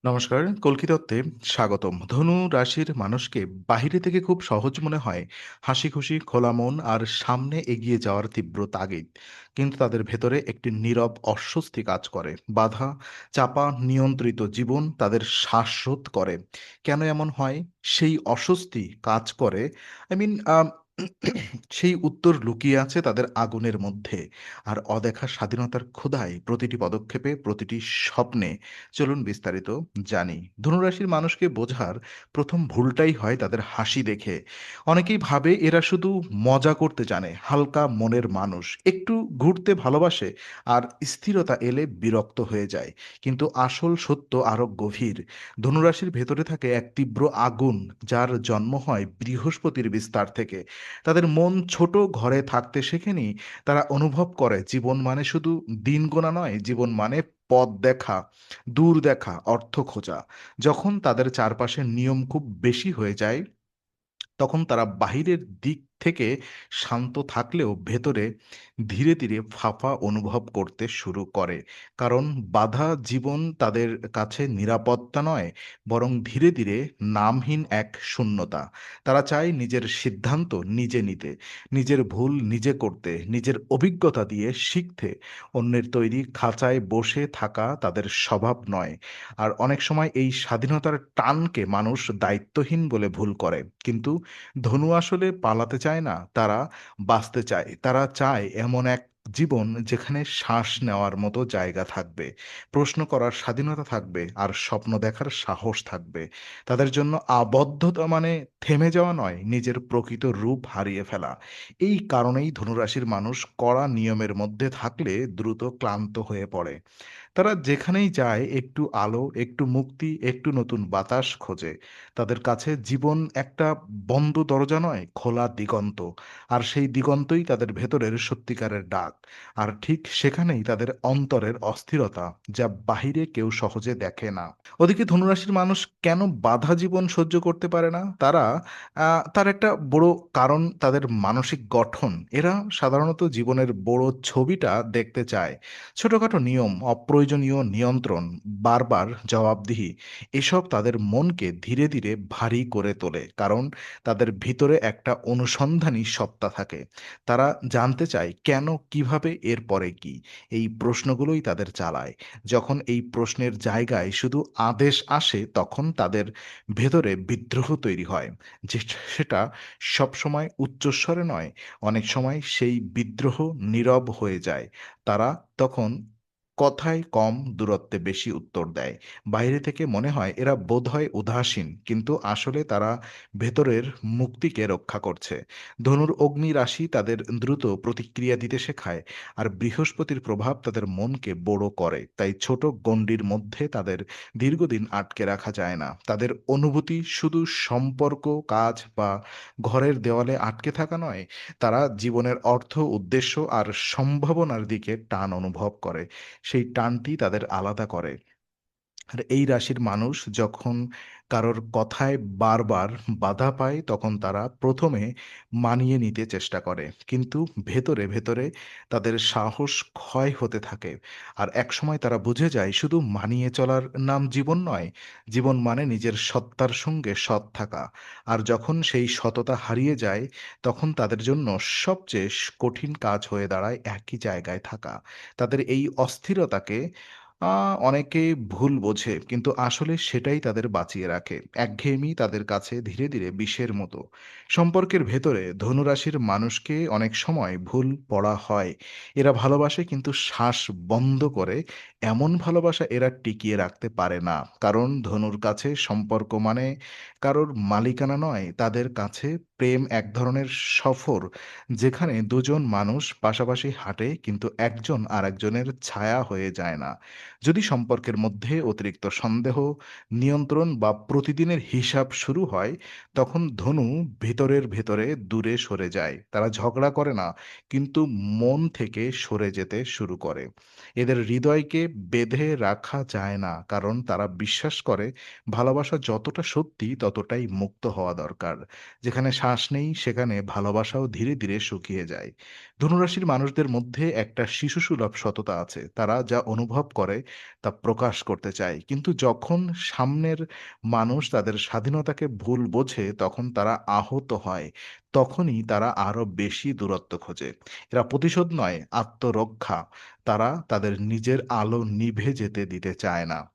নমস্কার, কল্কিতত্ত্বে স্বাগতম। ধনু রাশির মানুষকে বাহিরে থেকে খুব সহজ মনে হয়, হাসি খুশি, খোলা মন আর সামনে এগিয়ে যাওয়ার তীব্র তাগিদ। কিন্তু তাদের ভেতরে একটি নীরব অস্বস্তি কাজ করে। বাধা, চাপা, নিয়ন্ত্রিত জীবন তাদের শ্বাসরোধ করে। কেন এমন হয়? সেই অস্বস্তি কাজ করে, আই মিন সেই উত্তর লুকিয়ে আছে তাদের আগুনের মধ্যে। আর অদেখা স্বাধীনতার ক্ষুধায় প্রতিটি পদক্ষেপে, প্রতিটি স্বপ্নে। চলুন বিস্তারিত জানি। ধনুরাশির মানুষকে বোঝার প্রথম ভুলটাই হয় তাদের হাসি দেখে। অনেকেই ভাবে এরা শুধু মজা করতে জানে, হালকা মনের মানুষ, একটু ঘুরতে ভালোবাসে আর স্থিরতা এলে বিরক্ত হয়ে যায়। কিন্তু আসল সত্য আরো গভীর। ধনুরাশির ভেতরে থাকে এক তীব্র আগুন, যার জন্ম হয় বৃহস্পতির বিস্তার থেকে। তাদের মন ছোট ঘরে থাকতে শেখেনি। তারা অনুভব করে জীবন মানে শুধু দিন গোনা নয়, জীবন মানে পথ দেখা, দূর দেখা, অর্থ খোঁজা। যখন তাদের চারপাশে নিয়ম খুব বেশি হয়ে যায়, তখন তারা বাহিরের দিক থেকে শান্ত থাকলেও ভেতরে ধীরে ধীরে ফাঁপা অনুভব করতে শুরু করে। কারণ বাধা জীবন তাদের কাছে নিরাপত্তা নয়, বরং ধীরে ধীরে নামহীন এক শূন্যতা। তারা চায় নিজের সিদ্ধান্ত নিজে নিতে, নিজের ভুল নিজে করতে, নিজের অভিজ্ঞতা দিয়ে শিখতে। অন্যের তৈরি খাঁচায় বসে থাকা তাদের স্বভাব নয়। আর অনেক সময় এই স্বাধীনতার টানকে মানুষ দায়িত্বহীন বলে ভুল করে। কিন্তু ধনু আসলে পালাতে চায় না, তারা বাঁচতে চায়। তারা চায় এমন এক জীবন যেখানে শ্বাস নেওয়ার মতো জায়গা থাকবে, প্রশ্ন করার স্বাধীনতা থাকবে আর স্বপ্ন দেখার সাহস থাকবে। তাদের জন্য আবদ্ধতা মানে থেমে যাওয়া নয়, নিজের প্রকৃত রূপ হারিয়ে ফেলা। এই কারণেই ধনুরাশির মানুষ কড়া নিয়মের মধ্যে থাকলে দ্রুত ক্লান্ত হয়ে পড়ে। তারা যেখানেই যায় একটু আলো, একটু মুক্তি, একটু নতুন বাতাস খোঁজে। তাদের কাছে জীবন একটা বন্ধ দরজা নয়, খোলা দিগন্ত। আর সেই দিগন্তই তাদের ভেতরের সত্যিকারের ডাক। আর ঠিক সেখানেই তাদের অন্তরের অস্থিরতা, যা বাহিরে কেউ সহজে দেখে না। ওদিকে ধনুরাশির মানুষ কেন বাধা জীবন সহ্য করতে পারে না? তার একটা বড় কারণ তাদের মানসিক গঠন। এরা সাধারণত জীবনের বড় ছবিটা দেখতে চায়। ছোটখাটো নিয়ম, অপ্রয়োজনীয় নিয়ন্ত্রণ, বারবার জবাবদিহি, এসব তাদের মনকে ধীরে ধীরে ভারী করে তোলে। কারণ তাদের ভিতরে একটা অনুসন্ধানী সত্তা থাকে। তারা জানতে চায় কেন, কিভাবে, এরপরে কি। এই প্রশ্নগুলোই তাদের চালায়। যখন এই প্রশ্নের জায়গায় শুধু আদেশ আসে, তখন তাদের ভেতরে বিদ্রোহ তৈরি হয়। যে সেটা সবসময় উচ্চস্বরে নয়, অনেক সময় সেই বিদ্রোহ নীরব হয়ে যায়। তারা তখন কথায় কম, দূরত্বে বেশি উত্তর দেয়। বাইরে থেকে মনে হয় এরা বোধহয় উদাসীন, কিন্তু আসলে তারা ভেতরের মুক্তিকে রক্ষা করছে। ধনুর অগ্নি রাশি তাদের দ্রুত প্রতিক্রিয়া দিতে শেখায়, আর বৃহস্পতির প্রভাব তাদের মনকে বড় করে। তাই ছোট গণ্ডির মধ্যে তাদের দীর্ঘদিন আটকে রাখা যায় না। তাদের অনুভূতি শুধু সম্পর্ক, কাজ বা ঘরের দেওয়ালে আটকে থাকা নয়। তারা জীবনের অর্থ, উদ্দেশ্য আর সম্ভাবনার দিকে টান অনুভব করে। সেই টানটি তাদের আলাদা করে। আর এই রাশির মানুষ যখন কারোর কথায় বারবার বাধা পায়, তখন তারা প্রথমে মানিয়ে নিতে চেষ্টা করে। কিন্তু ভেতরে ভেতরে তাদের সাহস ক্ষয় হতে থাকে। আর একসময় তারা বুঝে যায় শুধু মানিয়ে চলার নাম জীবন নয়। জীবন মানে নিজের সত্তার সঙ্গে সৎ থাকা। আর যখন সেই সততা হারিয়ে যায়, তখন তাদের জন্য সবচেয়ে কঠিন কাজ হয়ে দাঁড়ায় একই জায়গায় থাকা। তাদের এই অস্থিরতাকে আ অনেকে ভুল বোঝে, কিন্তু আসলে সেটাই তাদের বাঁচিয়ে রাখে। একঘেয়েমি তাদের কাছে ধীরে ধীরে বিষের মতো। সম্পর্কের ভেতরে ধনুরাশির মানুষকে অনেক সময় ভুল পড়া হয়। এরা ভালোবাসে কিন্তু শ্বাস বন্ধ করে। এমন ভালোবাসা এরা টিকিয়ে রাখতে পারে না। কারণ ধনুর কাছে সম্পর্ক মানে কারোর মালিকানা নয়। তাদের কাছে প্রেম এক ধরনের সফর, যেখানে দুজন মানুষ পাশাপাশি হাঁটে কিন্তু একজন আরেকজনের ছায়া হয়ে যায় না। যদি সম্পর্কের মধ্যে অতিরিক্ত সন্দেহ, নিয়ন্ত্রণ বা প্রতিদিনের হিসাব শুরু হয়, তখন ধনু ভেতরের ভেতরে দূরে সরে যায়। তারা ঝগড়া করে না, কিন্তু মন থেকে সরে যেতে শুরু করে। এদের হৃদয়কে বেঁধে রাখা যায় না, কারণ তারা বিশ্বাস করে ভালোবাসা যতটা সত্যি ততটাই মুক্ত হওয়া দরকার। যেখানে শ্বাস নেই সেখানে ভালোবাসাও ধীরে ধীরে শুকিয়ে যায়। ধনুরাশির মানুষদের মধ্যে একটা শিশুসুলভ সততা আছে। তারা যা অনুভব করে তা প্রকাশ করতে চায়। কিন্তু যখন সামনের মানুষ তাদের স্বাধীনতাকে ভুল বোঝে তখন তারা আহত হয়। তখনই তারা আরো বেশি দূরত্ব খোঁজে। এরা প্রতিশোধ নয়, আত্মরক্ষা। তারা তাদের নিজের আলো নিভে যেতে দিতে চায় না।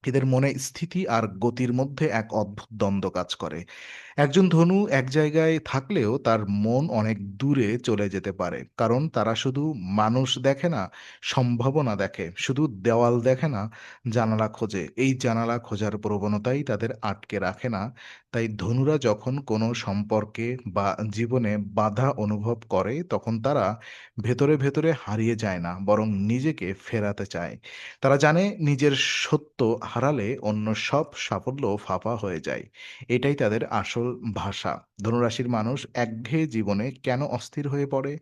এদের মনে স্থিতি আর গতির মধ্যে এক অদ্ভুত দ্বন্দ্ব কাজ করে। একজন ধনু এক জায়গায় থাকলেও তার মন অনেক দূরে চলে যেতে পারে। কারণ তারা শুধু মানুষ দেখে না, সম্ভাবনা দেখে। শুধু দেওয়াল দেখে না, জানালা খোঁজে। এই জানালা খোঁজার প্রবণতাই তাদের আটকে রাখে না। তাই ধনুরা যখন কোনো সম্পর্কে বা জীবনে বাধা অনুভব করে, তখন তারা ভেতরে, ভেতরে হারিয়ে যায় না, বরং নিজেকে ফেরাতে চায়। তারা জানে নিজের সত্য হারালে অন্য সব সাফল্য ফাঁপা হয়ে যায়। এটাই তাদের আসল ভাষা। ধনুরাশির মানুষ একঘেয়ে জীবনে কেন অস্থির হয়ে পড়ে?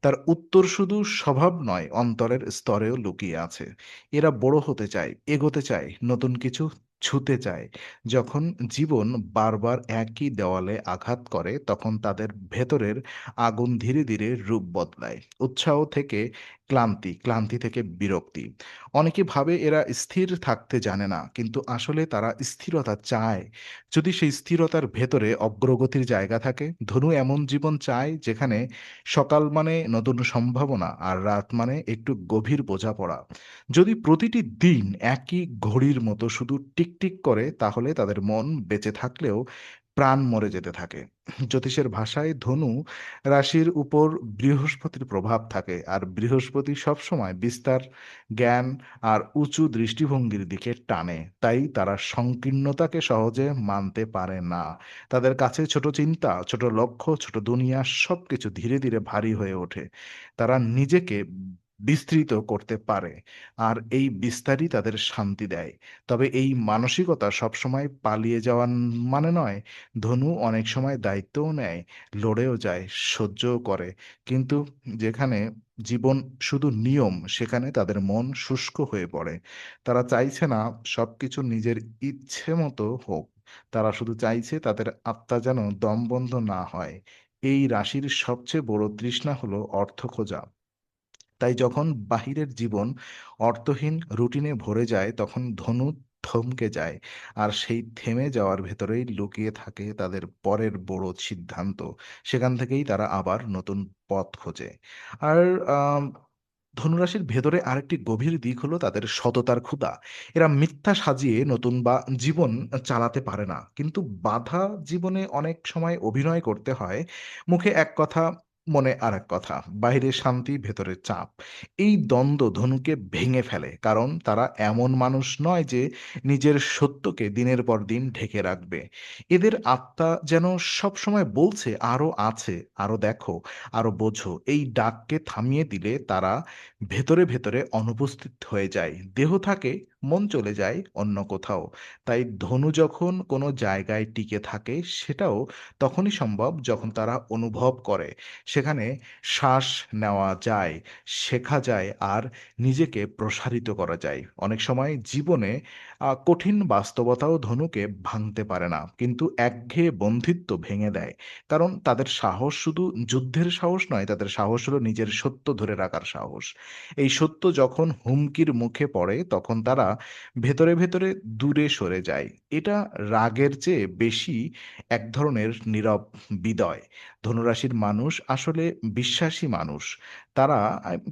তার উত্তর শুধু স্বভাব নয়, অন্তরের স্তরেও লুকিয়ে আছে। এরা বড় হতে চায়, এগোতে চায়, নতুন কিছু ছুঁতে চায়। যখন জীবন বারবার একই দেওয়ালে আঘাত করে, তখন তাদের ভেতরের আগুন ধীরে, ধীরে রূপ বদলায়। উৎসাহ থেকে ক্লান্তি, ক্লান্তি থেকে বিরক্তি। অনেকে ভাবে এরা স্থির থাকতে জানে না, কিন্তু আসলে তারা স্থিরতা চায়। যদি সেই স্থিরতার ভেতরে অগ্রগতির জায়গা থাকে, ধনু এমন জীবন চায় যেখানে সকাল মানে নতুন সম্ভাবনা আর রাত মানে একটু গভীর বোঝাপড়া। যদি প্রতিটি দিন একই ঘড়ির মতো শুধু টিকটিক করে, তাহলে তাদের মন বেঁচে থাকলেও প্রাণ মরে যেতে থাকে। জ্যোতিষের ভাষায় ধনু রাশির উপর বৃহস্পতির প্রভাব থাকে, আর বৃহস্পতি সবসময় বিস্তার, জ্ঞান আর উঁচু দৃষ্টিভঙ্গির দিকে টানে। তাই তারা সংকীর্ণতাকে সহজে মানতে পারে না। তাদের কাছে ছোট চিন্তা, ছোট লক্ষ্য, ছোট দুনিয়া সবকিছু ধীরে ধীরে ভারী হয়ে ওঠে। তারা নিজেকে বিস্তৃত করতে পারে, আর এই বিস্তারই তাদের শান্তি দেয়। তবে এই মানসিকতা সবসময় পালিয়ে যাওয়া মানে নয়। ধনু অনেক সময় দায়িত্বও নেয়, লড়েও যায়, সহ্যও করে। কিন্তু যেখানে জীবন শুধু নিয়ম, সেখানে তাদের মন শুষ্ক হয়ে পড়ে। তারা চাইছে না সবকিছু নিজের ইচ্ছে মতো হোক। তারা শুধু চাইছে তাদের আত্মা যেন দমবন্ধ না হয়। এই রাশির সবচেয়ে বড় তৃষ্ণা হলো অর্থ খোঁজা। তাই যখন বাহিরের জীবন অর্থহীন রুটিনে ভরে যায়, তখন ধনু থমকে যায়। আর সেই থেমে যাওয়ার ভেতরেই লুকিয়ে থাকে তাদের পরের বড় সিদ্ধান্ত। সেখান থেকেই তারা আবার নতুন পথ খোঁজে। আর আম ধনুরাশির ভেতরে আরেকটি গভীর দিক হলো তাদের সততার ক্ষুধা। এরা মিথ্যা সাজিয়ে নতুন বা জীবন চালাতে পারে না। কিন্তু বাধা জীবনে অনেক সময় অভিনয় করতে হয়। মুখে এক কথা, মনে আরেক কথা। বাহিরে শান্তি, ভেতরে চাপ। এই দ্বন্দ্ব ধনুকে ভেঙে ফেলে। কারণ তারা এমন মানুষ নয় যে নিজের সত্যকে দিনের পর দিন ঢেকে রাখবে। এদের আত্মা যেন সবসময় বলছে, "আরো আছে, আরো দেখো, আরো বোঝো।" এই ডাককে থামিয়ে দিলে তারা ভেতরে, ভেতরে অনুপস্থিত হয়ে যায়। দেহ থাকে, মন চলে যায় অন্য কোথাও। তাই ধনু যখন কোনো জায়গায় টিকে থাকে, সেটাও তখনই সম্ভব যখন তারা অনুভব করে সেখানে শ্বাস নেওয়া যায়, শেখা যায় আর নিজেকে প্রসারিত করা যায়। অনেক সময় জীবনে কঠিন বাস্তবতাও ধনুকে ভাঙতে পারে না, কিন্তু একঘেয়ে বন্ধিত্ব ভেঙে দেয়। কারণ তাদের সাহস শুধু যুদ্ধের সাহস নয়, তাদের সাহস হলো নিজের সত্য ধরে রাখার সাহস। এই সত্য যখন হুমকির মুখে পড়ে, তখন তারা ভেতরে, ভেতরে দূরে সরে যায়। এটা রাগের চেয়ে বেশি এক ধরনের নীরব বিদয়। ধনুরাশির মানুষ আসলে বিশ্বাসী মানুষ।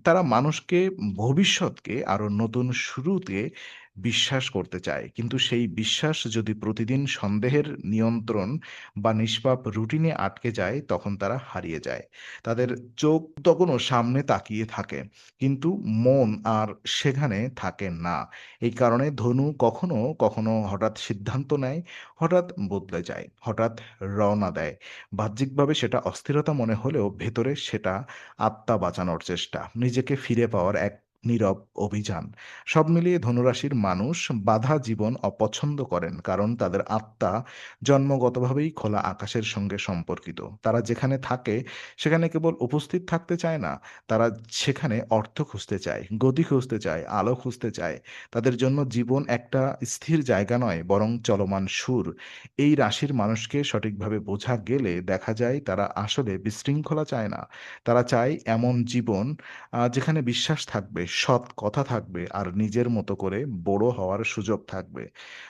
তারা মানুষকে, ভবিষ্যৎকে আরো নতুন শুরুতে বিশ্বাস করতে চায়। কিন্তু সেই বিশ্বাস যদি প্রতিদিন সন্দেহের নিয়ন্ত্রণ বা নিষ্পাপ রুটিনে আটকে যায়, তখন তারা হারিয়ে যায়। তাদের চোখ তখনও সামনে তাকিয়ে থাকে, কিন্তু মন আর সেখানে থাকে না। এই কারণে ধনু কখনো, কখনো হঠাৎ সিদ্ধান্ত নেয়, হঠাৎ বদলে যায়, হঠাৎ রওনা দেয়। বাহ্যিকভাবে সেটা অস্থিরতা মনে হলেও ভেতরে সেটা আত্মা বাঁচানোর চেষ্টা, নিজেকে ফিরে পাওয়ার এক নীরব অভিযান। সব মিলিয়ে ধনুরাশির মানুষ বাধা জীবন অপছন্দ করেন, কারণ তাদের আত্মা জন্মগতভাবেই খোলা আকাশের সঙ্গে সম্পর্কিত। তারা যেখানে থাকে সেখানে কেবল উপস্থিত থাকতে চায় না, তারা সেখানে অর্থ খুঁজতে চায়, গতি খুঁজতে চায়, আলো খুঁজতে চায়। তাদের জন্য জীবন একটা স্থির জায়গা নয়, বরং চলমান সুর। এই রাশির মানুষকে সঠিকভাবে বোঝা গেলে দেখা যায় তারা আসলে বিশৃঙ্খলা চায় না। তারা চায় এমন জীবন যেখানে বিশ্বাস থাকবে, সৎ কথা থাকবে আর নিজের মতো করে বড় হওয়ার সুযোগ থাকবে।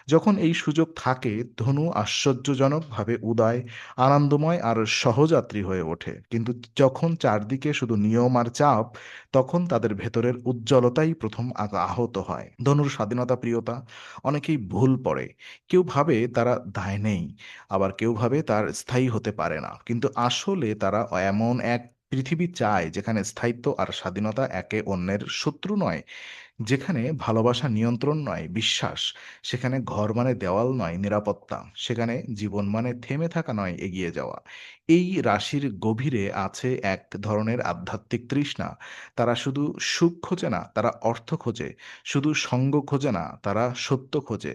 যখন এই সুযোগ থাকে, ধনু আশ্চর্যজনকভাবে উদার, আনন্দময় আর সহযাত্রী হয়ে ওঠে। কিন্তু যখন চারদিকে শুধু নিয়ম আর চাপ, তখন তাদের ভেতরের উজ্জ্বলতাই প্রথম আহত হয়। ধনুর স্বাধীনতা প্রিয়তা অনেকেই ভুল পড়ে। কেউ ভাবে তারা দায় নেই, আবার কেউ ভাবে তার স্থায়ী হতে পারে না। কিন্তু আসলে তারা এমন এক পৃথিবী চায় যেখানে স্থায়িত্ব আর স্বাধীনতা একে অন্যের শত্রু নয়। যেখানে ভালোবাসা নিয়ন্ত্রণ নয়, বিশ্বাস। সেখানে ঘর মানে দেওয়াল নয়, নিরাপত্তা। সেখানে জীবন মানে থেমে থাকা নয়, এগিয়ে যাওয়া। এই রাশির গভীরে আছে এক ধরনের আধ্যাত্মিক তৃষ্ণা। তারা শুধু সুখ খোঁজে না, তারা অর্থ খোঁজে। শুধু সঙ্গ খোঁজে না, তারা সত্য খোঁজে।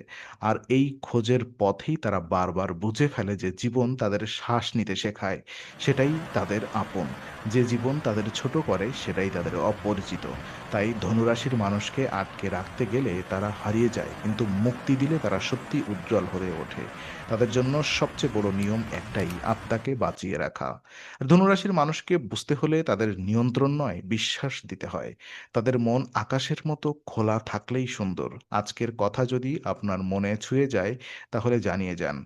আর এই খোঁজের পথেই তারা বারবার বুঝে ফেলে যে জীবন তাদের শ্বাস নিতে শেখায়, সেটাই তাদের আপন। যে জীবন তাদের ছোট করে, সেটাই তাদের অপরিচিত। তাই ধনুরাশির মানুষকে আটকে রাখতে গেলে তারা হারিয়ে যায়, কিন্তু মুক্তি দিলে তারা সত্যি উজ্জ্বল হয়ে ওঠে। তাদের জন্য সবচেয়ে বড় নিয়ম একটাই, আত্মাকে বাঁচিয়ে রাখা। ধনুরাশির মানুষকে বুঝতে হলে তাদের নিয়ন্ত্রণ নয়, বিশ্বাস দিতে হয়। তাদের মন আকাশের মতো খোলা থাকলেই সুন্দর। আজকের কথা যদি আপনার মনে ছুঁয়ে যায়, তাহলে জানিয়ে যান।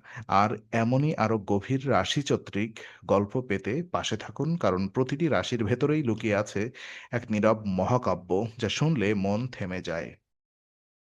আর এমনই আরো গভীর রাশিচক্রিক গল্প পেতে পাশে থাকুন, কারণ প্রতিটি রাশির ভেতরেই লুকিয়ে আছে এক নীরব মহাকাব্য, যা শুনলে মন থেমে যায়।